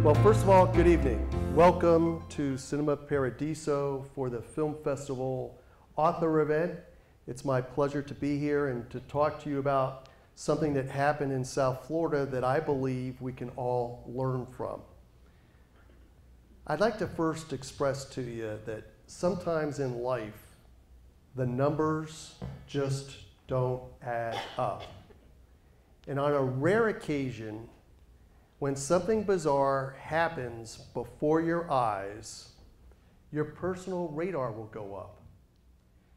Well, first of all, good evening. Welcome to Cinema Paradiso for the Film Festival author event. It's my pleasure to be here and to talk to you about something that happened in South Florida that I believe we can all learn from. I'd like to first express to you that sometimes in life, the numbers just don't add up. And on a rare occasion, when something bizarre happens before your eyes, your personal radar will go up.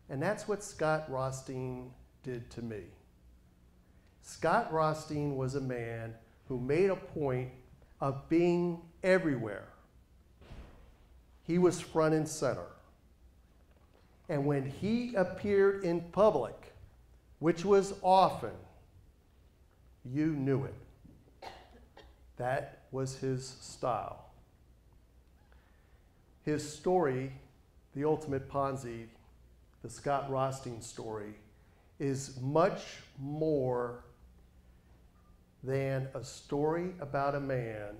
And that's what Scott Rothstein did to me. Scott Rothstein was a man who made a point of being everywhere. He was front and center. And when he appeared in public, which was often, you knew it. That was his style. His story, The Ultimate Ponzi, the Scott Rothstein story, is much more than a story about a man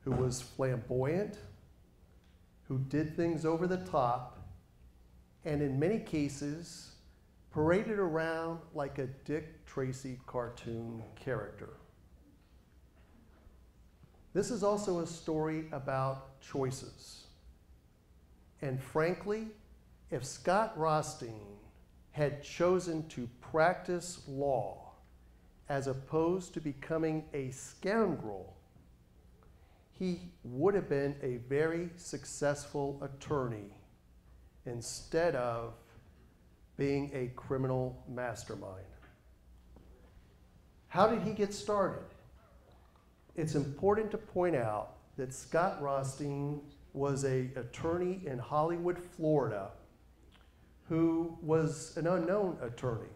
who was flamboyant, who did things over the top, and in many cases, paraded around like a Dick Tracy cartoon character. This is also a story about choices. And frankly, if Scott Rothstein had chosen to practice law as opposed to becoming a scoundrel, he would have been a very successful attorney instead of being a criminal mastermind. How did he get started? It's important to point out that Scott Rothstein was an attorney in Hollywood, Florida, who was an unknown attorney.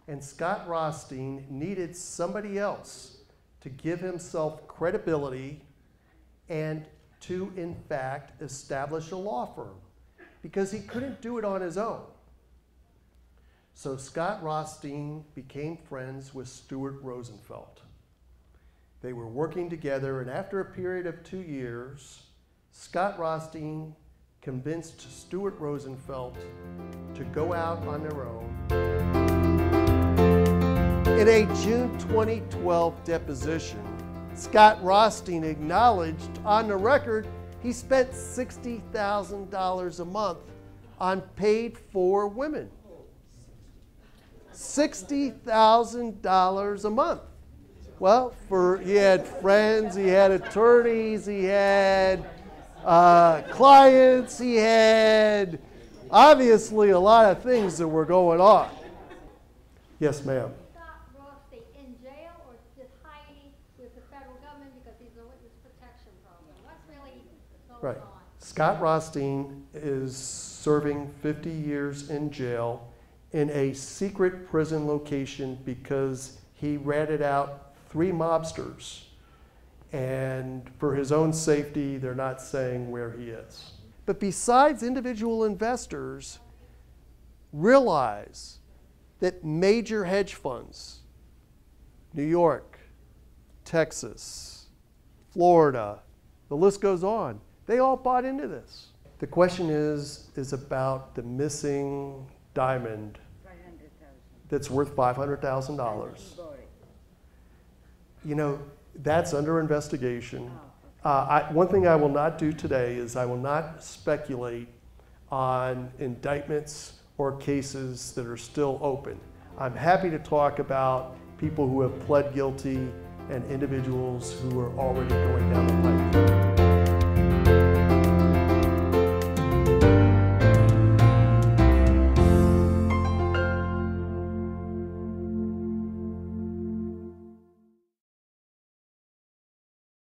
And Scott Rothstein needed somebody else to give himself credibility and to, in fact, establish a law firm, because he couldn't do it on his own. So Scott Rothstein became friends with Stuart Rosenfeld. They were working together, and after a period of 2 years, Scott Rothstein convinced Stuart Rosenfeld to go out on their own. In a June 2012 deposition, Scott Rothstein acknowledged on the record he spent $60,000 a month on paid-for women. $60,000 a month. Well, he had friends, he had attorneys, he had clients, he had obviously a lot of things that were going on. Yes, ma'am. Scott Rothstein in jail or just hiding with the federal government because he's a witness protection program? What's really going on? Scott Rothstein is serving 50 years in jail in a secret prison location because he ratted out 3 mobsters, and for his own safety, they're not saying where he is. But besides, individual investors realize that major hedge funds, New York, Texas, Florida, the list goes on, they all bought into this. The question is about the missing diamond that's worth $500,000. You know, that's under investigation. One thing I will not do today is I will not speculate on indictments or cases that are still open. I'm happy to talk about people who have pled guilty and individuals who are already going down the pipe.